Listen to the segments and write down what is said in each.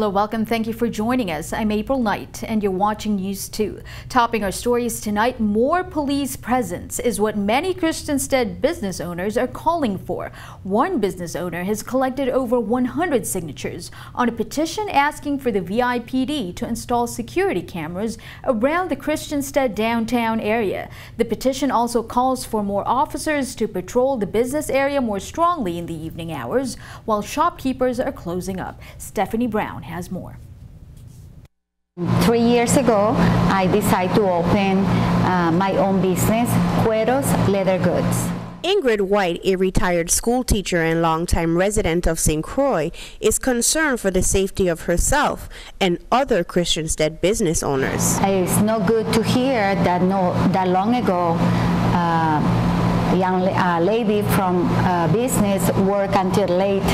Hello, welcome. Thank you for joining us. I'm April Knight and you're watching News 2. Topping our stories tonight, more police presence is what many Christiansted business owners are calling for. One business owner has collected over 100 signatures on a petition asking for the VIPD to install security cameras around the Christiansted downtown area. The petition also calls for more officers to patrol the business area more strongly in the evening hours while shopkeepers are closing up. Stephanie Brown has more. 3 years ago, I decided to open my own business, Cueros Leather Goods. Ingrid White, a retired school teacher and longtime resident of St. Croix, is concerned for the safety of herself and other Christiansted business owners. It's not good to hear that that long ago, a young lady from business worked until late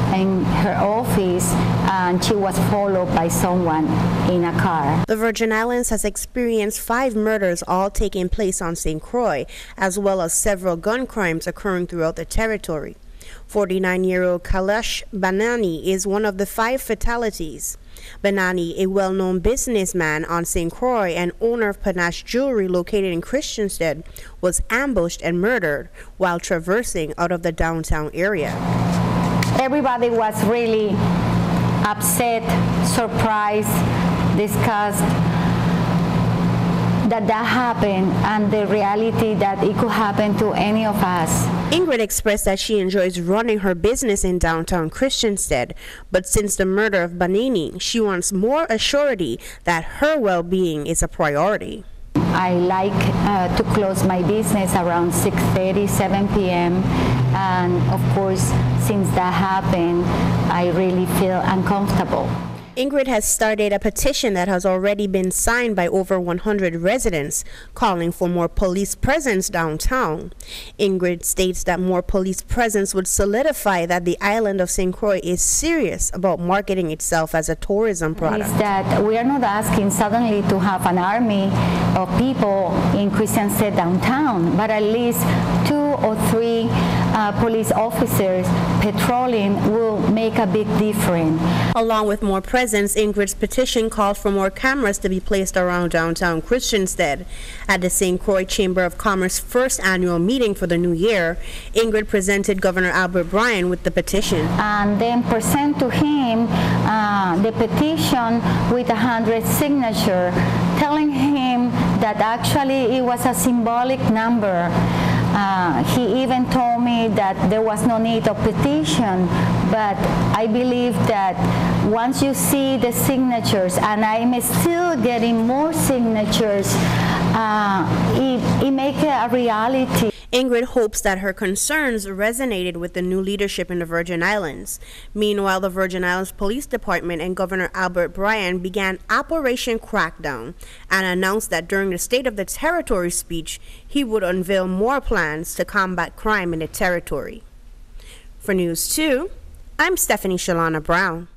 in her office and she was followed by someone in a car. The Virgin Islands has experienced 5 murders, all taking place on St. Croix, as well as several gun crimes occurring throughout the territory. 49-year-old Kailash Banani is one of the 5 fatalities. Banani, a well-known businessman on St. Croix and owner of Panache Jewelry located in Christiansted, was ambushed and murdered while traversing out of the downtown area. Everybody was really upset, surprised, discussed that happened and the reality that it could happen to any of us. Ingrid expressed that she enjoys running her business in downtown Christiansted, but since the murder of Banini, she wants more assurity that her well-being is a priority. I like to close my business around 6:30, 7 p.m. and of course, since that happened, I really feel uncomfortable. Ingrid has started a petition that has already been signed by over 100 residents, calling for more police presence downtown. Ingrid states that more police presence would solidify that the island of St. Croix is serious about marketing itself as a tourism product. Is that we are not asking suddenly to have an army of people in Christiansted downtown, but at least 2 or 3 police officers patrolling will make a big difference. Along with more presence, Ingrid's petition called for more cameras to be placed around downtown Christiansted. At the St. Croix Chamber of Commerce first annual meeting for the new year, Ingrid presented Governor Albert Bryan with the petition. And then present to him the petition with 100 signatures, telling him that actually it was a symbolic number. He even told me that there was no need of petition, but I believe that once you see the signatures, and I'm still getting more signatures, it makes it a reality. Ingrid hopes that her concerns resonated with the new leadership in the Virgin Islands. Meanwhile, the Virgin Islands Police Department and Governor Albert Bryan began Operation Crackdown and announced that during the State of the Territory speech, he would unveil more plans to combat crime in the territory. For News 2, I'm Stephanie Shalana Brown.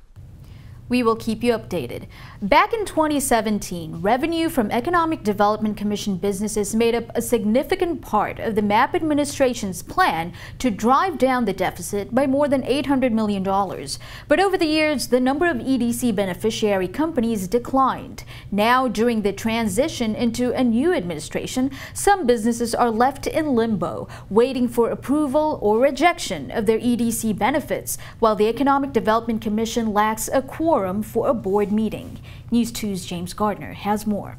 We will keep you updated. Back in 2017, revenue from Economic Development Commission businesses made up a significant part of the MAP administration's plan to drive down the deficit by more than $800 million. But over the years, the number of EDC beneficiary companies declined. Now, during the transition into a new administration, some businesses are left in limbo, waiting for approval or rejection of their EDC benefits, while the Economic Development Commission lacks a quorum for a board meeting. News 2's James Gardner has more.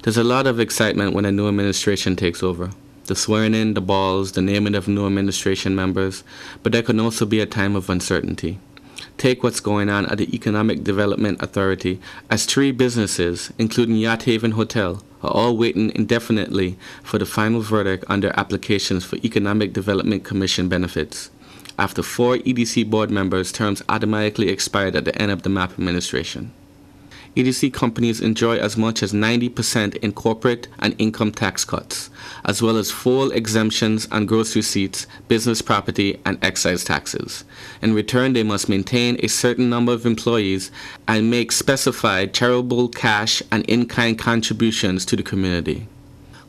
There's a lot of excitement when a new administration takes over. The swearing in, the balls, the naming of new administration members, but there can also be a time of uncertainty. Take what's going on at the Economic Development Authority, as 3 businesses, including Yacht Haven Hotel, are all waiting indefinitely for the final verdict on their applications for Economic Development Commission benefits, after 4 EDC board members' terms automatically expired at the end of the MAP administration. EDC companies enjoy as much as 90% in corporate and income tax cuts, as well as full exemptions on gross receipts, business property, and excise taxes. In return, they must maintain a certain number of employees and make specified charitable cash and in-kind contributions to the community.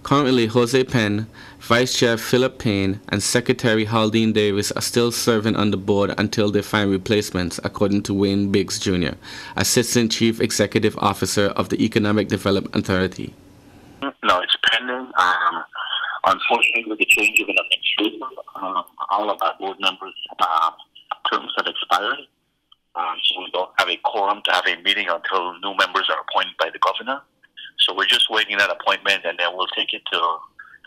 Currently, Jose Penn, Vice Chair Philip Payne, and Secretary Haldine Davis are still serving on the board until they find replacements, according to Wayne Biggs Jr., Assistant Chief Executive Officer of the Economic Development Authority. No, it's pending. Unfortunately, with the change of an administrator, all of our board members' terms have expired. So we don't have a quorum to have a meeting until new members are appointed by the governor. So we're just waiting that appointment, and then we'll take it to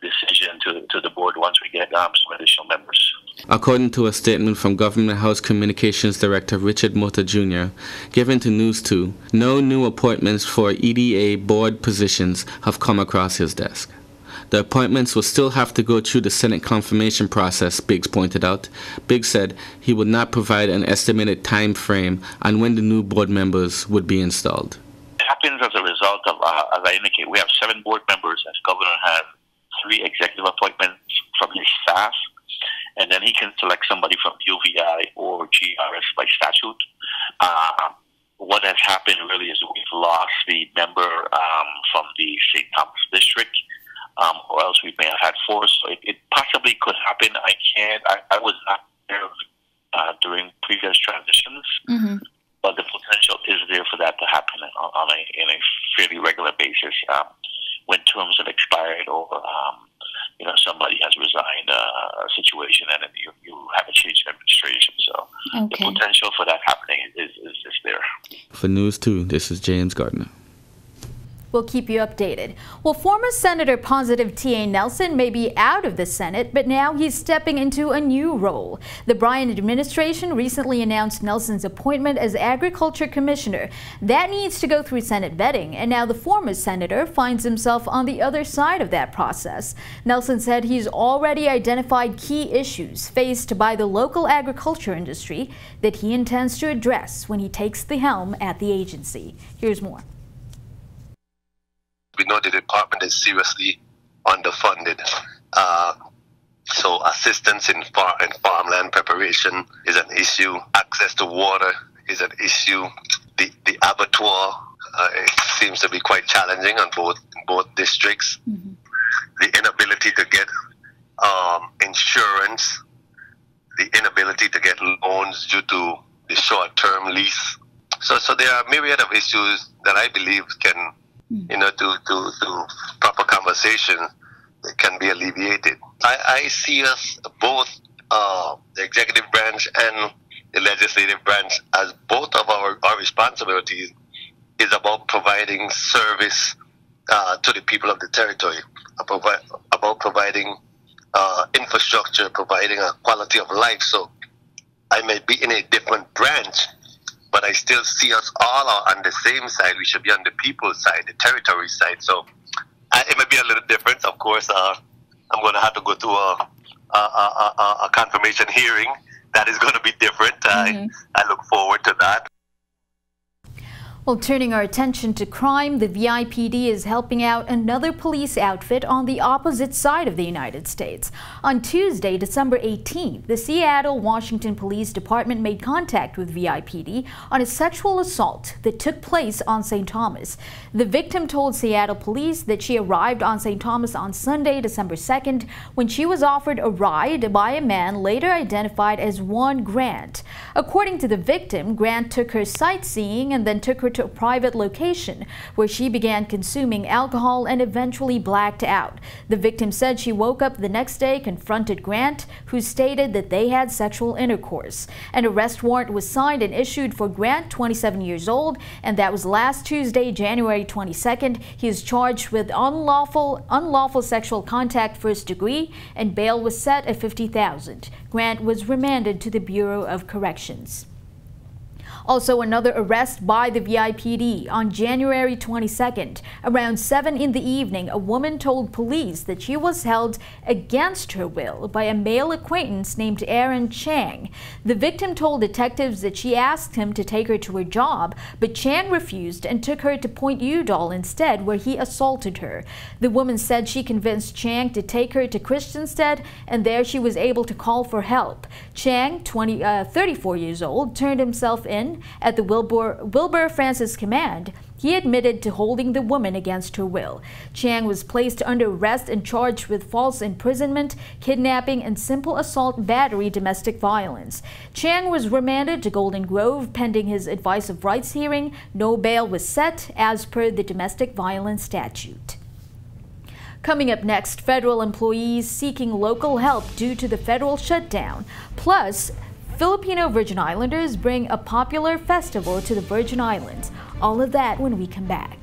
decision to the board once we get some additional members. According to a statement from Government House Communications Director Richard Mota Jr., given to News 2, no new appointments for EDA board positions have come across his desk. The appointments will still have to go through the Senate confirmation process, Biggs pointed out. Biggs said he would not provide an estimated time frame on when the new board members would be installed. It happens as a result of, as I indicate, we have 7 board members, and the governor has 3 executive appointments from his staff, and then he can select somebody from UVI or GRS by statute. What has happened really is we've lost the member from the St. Thomas district, or else we may have had 4. So it possibly could happen. I was not there during previous transitions, but the potential is there for that to happen in a fairly regular basis when terms have expired or somebody has resigned a situation and then you have a change in administration. So the potential for that happening is there. For News 2, this is James Gardner. We'll keep you updated. Well, former Senator Positive T.A. Nelson may be out of the Senate, but now he's stepping into a new role. The Bryan administration recently announced Nelson's appointment as Agriculture Commissioner. That needs to go through Senate vetting, and now the former senator finds himself on the other side of that process. Nelson said he's already identified key issues faced by the local agriculture industry that he intends to address when he takes the helm at the agency. Here's more. We know the department is seriously underfunded. So assistance in farmland preparation is an issue. Access to water is an issue. The abattoir it seems to be quite challenging on both districts. The inability to get insurance, the inability to get loans due to the short-term lease. So there are a myriad of issues that I believe can, to proper conversation, it can be alleviated. I see us both, the executive branch and the legislative branch, as both of our responsibilities is about providing service to the people of the territory, about providing infrastructure, providing a quality of life. So I may be in a different branch, but I still see us all on the same side. We should be on the people's side, the territory side. So it may be a little different. Of course, I'm going to have to go to a confirmation hearing. That is going to be different. I look forward to that. Well, turning our attention to crime, the VIPD is helping out another police outfit on the opposite side of the United States. On Tuesday, December 18th, the Seattle, Washington Police Department made contact with VIPD on a sexual assault that took place on St. Thomas. The victim told Seattle police that she arrived on St. Thomas on Sunday, December 2nd, when she was offered a ride by a man later identified as one Grant. According to the victim, Grant took her sightseeing and then took her to a private location where she began consuming alcohol and eventually blacked out. The victim said she woke up the next day, confronted Grant, who stated that they had sexual intercourse. An arrest warrant was signed and issued for Grant, 27 years old, and that was last Tuesday, January 22nd. He is charged with unlawful sexual contact first degree, and bail was set at $50,000. Grant was remanded to the Bureau of Corrections. Also, another arrest by the VIPD on January 22nd. Around 7 in the evening, a woman told police that she was held against her will by a male acquaintance named Aaron Chang. The victim told detectives that she asked him to take her to her job, but Chang refused and took her to Point Udall instead, where he assaulted her. The woman said she convinced Chang to take her to Christiansted, and there she was able to call for help. Chang, 34 years old, turned himself in then, at the Wilbur Francis command, he admitted to holding the woman against her will. Chiang was placed under arrest and charged with false imprisonment, kidnapping, and simple assault battery domestic violence. Chiang was remanded to Golden Grove pending his advice of rights hearing. No bail was set as per the domestic violence statute. Coming up next, federal employees seeking local help due to the federal shutdown. Plus, Filipino Virgin Islanders bring a popular festival to the Virgin Islands. All of that when we come back.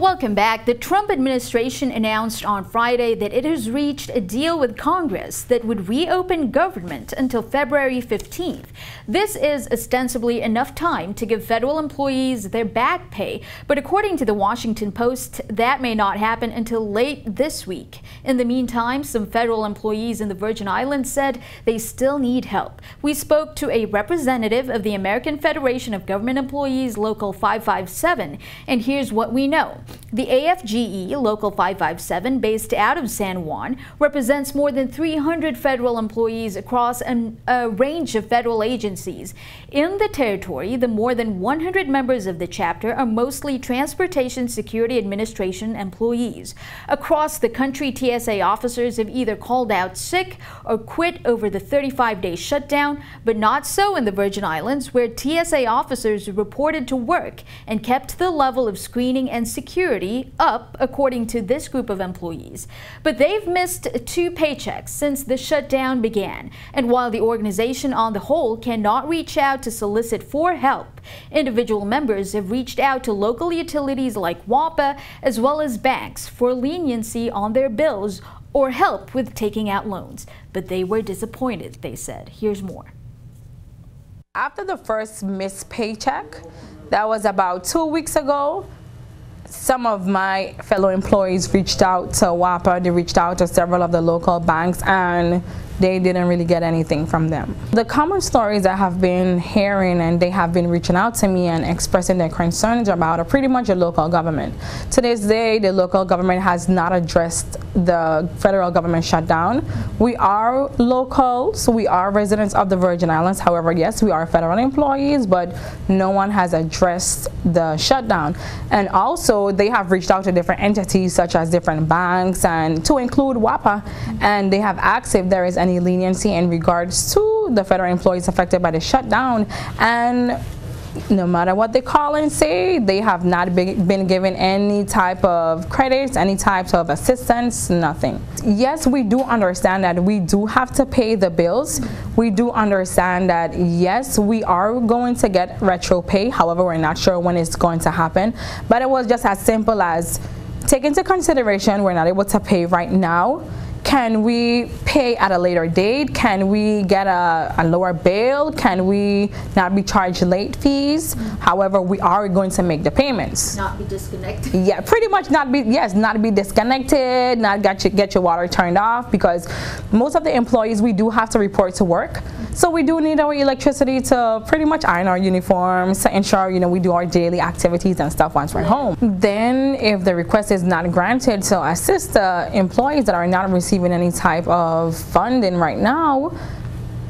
Welcome back. The Trump administration announced on Friday that it has reached a deal with Congress that would reopen government until February 15th. This is ostensibly enough time to give federal employees their back pay, but according to the Washington Post, that may not happen until late this week. In the meantime, some federal employees in the Virgin Islands said they still need help. We spoke to a representative of the American Federation of Government Employees Local 557, and here's what we know. The AFGE Local 557, based out of San Juan, represents more than 300 federal employees across a range of federal agencies. In the territory, the more than 100 members of the chapter are mostly Transportation Security Administration employees. Across the country, TSA officers have either called out sick or quit over the 35-day shutdown, but not so in the Virgin Islands, where TSA officers reported to work and kept the level of screening and security up, according to this group of employees. But they've missed 2 paychecks since the shutdown began. And while the organization on the whole cannot reach out to solicit for help, individual members have reached out to local utilities like WAPA as well as banks for leniency on their bills or help with taking out loans. But they were disappointed, they said. Here's more. After the first missed paycheck, that was about 2 weeks ago, some of my fellow employees reached out to WAPA, they reached out to several of the local banks, and they didn't really get anything from them. The common stories I have been hearing, and they have been reaching out to me and expressing their concerns about, are pretty much the local government. To this day, the local government has not addressed the federal government shutdown. We are local, so we are residents of the Virgin Islands. However, yes, we are federal employees, but no one has addressed the shutdown. And also, they have reached out to different entities, such as different banks, and to include WAPA, and they have asked if there is any leniency in regards to the federal employees affected by the shutdown, and no matter what they call and say, they have not been given any type of credits, any types of assistance, nothing. Yes, we do understand that we do have to pay the bills. We do understand that, yes, we are going to get retro pay. However, we're not sure when it's going to happen. But it was just as simple as, take into consideration we're not able to pay right now. Can we pay at a later date? Can we get a lower bail? Can we not be charged late fees? However, we are going to make the payments. Not be disconnected. Yeah, pretty much not be, yes, not be disconnected, not get your water turned off, because most of the employees, we do have to report to work. So we do need our electricity to pretty much iron our uniforms, to ensure, you know, we do our daily activities and stuff once we're home. Then if the request is not granted to assist the employees that are not receiving any type of funding right now,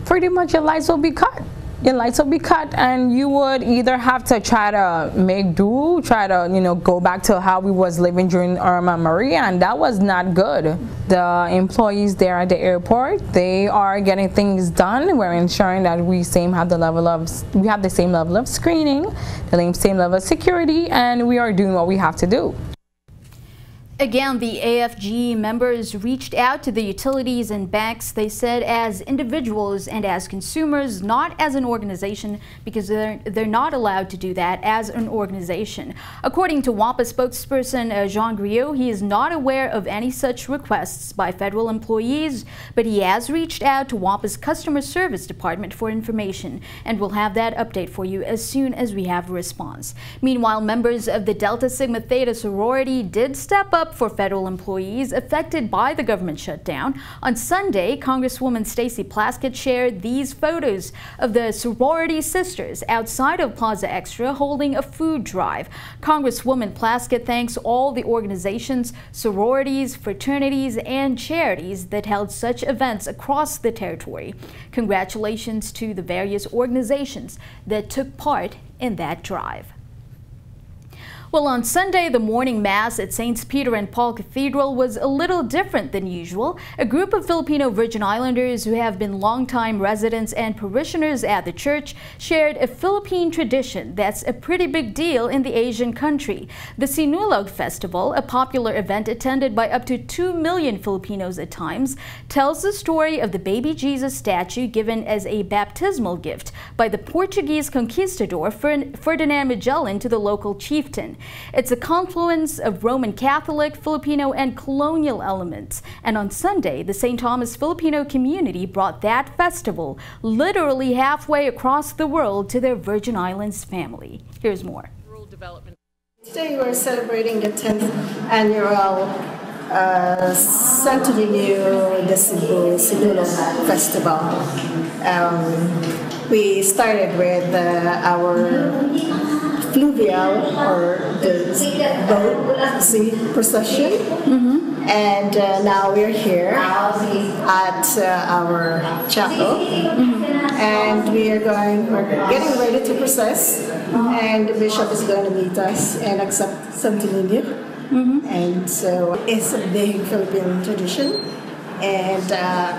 pretty much your lights will be cut. Your lights will be cut, and you would either have to try to make do, try to, you know, go back to how we was living during Irma Maria, and that was not good. The employees there at the airport, they are getting things done. We're ensuring that we have the same level of screening, the same level of security, and we are doing what we have to do. Again, the AFG members reached out to the utilities and banks, they said, as individuals and as consumers, not as an organization, because they're not allowed to do that as an organization. According to WAPA spokesperson Jean Griot, he is not aware of any such requests by federal employees, but he has reached out to WAPA's customer service department for information, and we'll have that update for you as soon as we have a response. Meanwhile, members of the Delta Sigma Theta sorority did step up up for federal employees affected by the government shutdown. On Sunday, Congresswoman Stacey Plaskett shared these photos of the sorority sisters outside of Plaza Extra holding a food drive. Congresswoman Plaskett thanks all the organizations, sororities, fraternities, and charities that held such events across the territory. Congratulations to the various organizations that took part in that drive. Well, on Sunday, the morning mass at St. Peter and Paul Cathedral was a little different than usual. A group of Filipino Virgin Islanders who have been longtime residents and parishioners at the church shared a Philippine tradition that's a pretty big deal in the Asian country. The Sinulog Festival, a popular event attended by up to 2 million Filipinos at times, tells the story of the baby Jesus statue given as a baptismal gift by the Portuguese conquistador Ferdinand Magellan to the local chieftain. It's a confluence of Roman Catholic, Filipino, and colonial elements. And on Sunday, the St. Thomas Filipino community brought that festival literally halfway across the world to their Virgin Islands family. Here's more. Today we're celebrating the 10th annual Santo Niño de Cebu Sinulog Festival. We started with our fluvial or the boat sea procession, and now we're here at our chapel, and we're getting ready to process, and the bishop is going to meet us and accept Santo Niño. And so it's a big Filipino tradition, and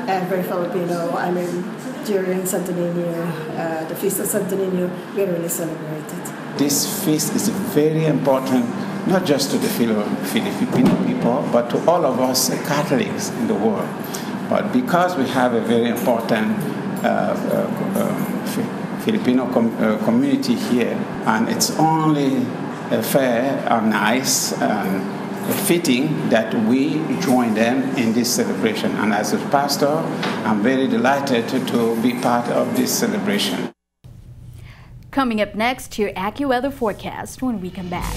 every Filipino, during Santo Niño, the Feast of Santo Niño, we really celebrate it. This feast is very important, not just to the Filipino people, but to all of us Catholics in the world. But because we have a very important Filipino community here, and it's only fair and nice and fitting that we join them in this celebration. And as a pastor, I'm very delighted to be part of this celebration. Coming up next, your AccuWeather forecast when we come back.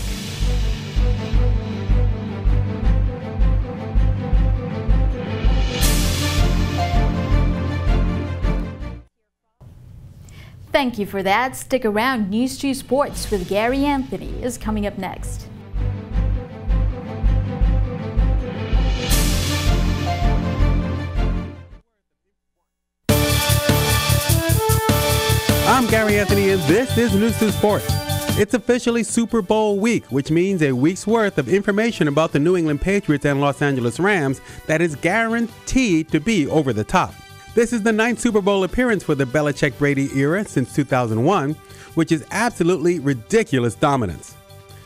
Thank you for that. Stick around. News 2 Sports with Gary Anthony is coming up next. I'm Gary Anthony, and this is News 2 Sports. It's officially Super Bowl week, which means a week's worth of information about the New England Patriots and Los Angeles Rams that is guaranteed to be over the top. This is the 9th Super Bowl appearance for the Belichick-Brady era since 2001, which is absolutely ridiculous dominance.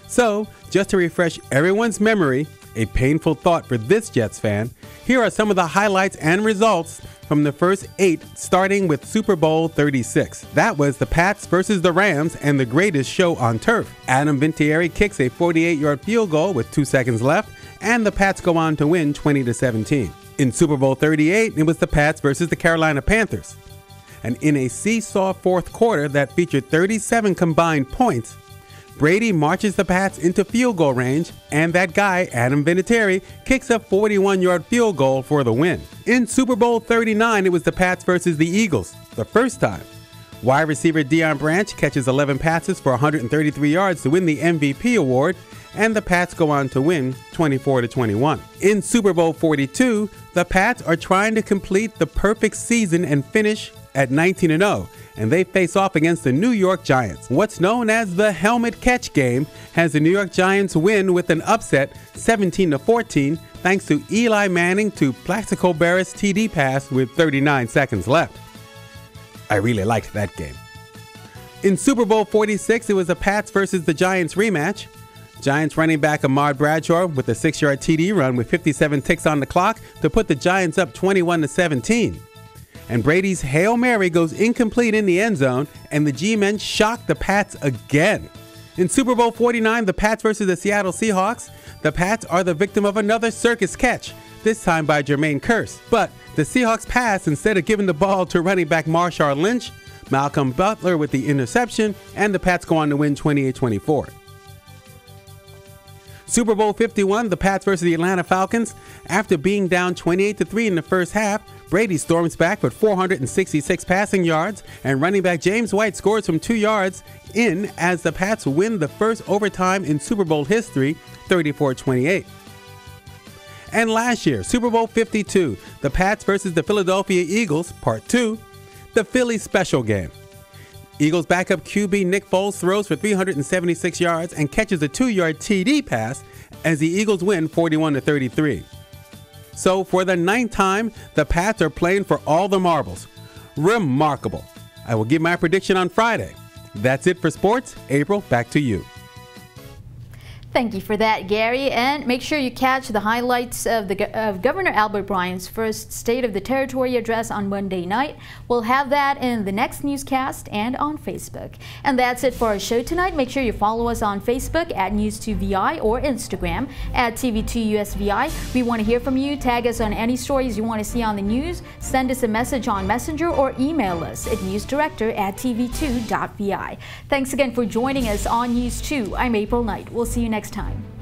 So, just to refresh everyone's memory, a painful thought for this Jets fan, here are some of the highlights and results from the first 8, starting with Super Bowl 36. That was the Pats versus the Rams and the greatest show on turf. Adam Vinatieri kicks a 48-yard field goal with 2 seconds left, and the Pats go on to win 20-17. In Super Bowl 38, it was the Pats versus the Carolina Panthers. And in a seesaw fourth quarter that featured 37 combined points, Brady marches the Pats into field goal range, and that guy, Adam Vinatieri, kicks a 41-yard field goal for the win. In Super Bowl 39, it was the Pats versus the Eagles, the first time. Wide receiver Deion Branch catches 11 passes for 133 yards to win the MVP award, and the Pats go on to win 24-21. In Super Bowl 42, the Pats are trying to complete the perfect season and finish at 19-0. And they face off against the New York Giants. What's known as the helmet catch game has the New York Giants win with an upset 17-14 thanks to Eli Manning to Plaxico Burress TD pass with 39 seconds left. I really liked that game. In Super Bowl 46, it was the Pats versus the Giants rematch. Giants running back Ahmad Bradshaw with a 6-yard TD run with 57 ticks on the clock to put the Giants up 21-17. And Brady's Hail Mary goes incomplete in the end zone, and the G-men shock the Pats again. In Super Bowl 49, the Pats versus the Seattle Seahawks, the Pats are the victim of another circus catch, this time by Jermaine Kearse. But the Seahawks pass instead of giving the ball to running back Marshawn Lynch, Malcolm Butler with the interception, and the Pats go on to win 28-24. Super Bowl 51, the Pats versus the Atlanta Falcons. After being down 28-3 in the first half, Brady storms back with 466 passing yards, and running back James White scores from 2 yards in as the Pats win the first overtime in Super Bowl history, 34-28. And last year, Super Bowl 52, the Pats versus the Philadelphia Eagles, Part 2, the Philly special game. Eagles backup QB Nick Foles throws for 376 yards and catches a 2-yard TD pass as the Eagles win 41-33. So for the 9th time, the Pats are playing for all the marbles. Remarkable. I will give my prediction on Friday. That's it for sports. April, back to you. Thank you for that, Gary. And make sure you catch the highlights of Governor Albert Bryant's first State of the Territory address on Monday night. We'll have that in the next newscast and on Facebook. And that's it for our show tonight. Make sure you follow us on Facebook at News2VI or Instagram at TV2USVI. We want to hear from you. Tag us on any stories you want to see on the news. Send us a message on Messenger or email us at newsdirector@tv2.vi. Thanks again for joining us on News 2. I'm April Knight. We'll see you next time.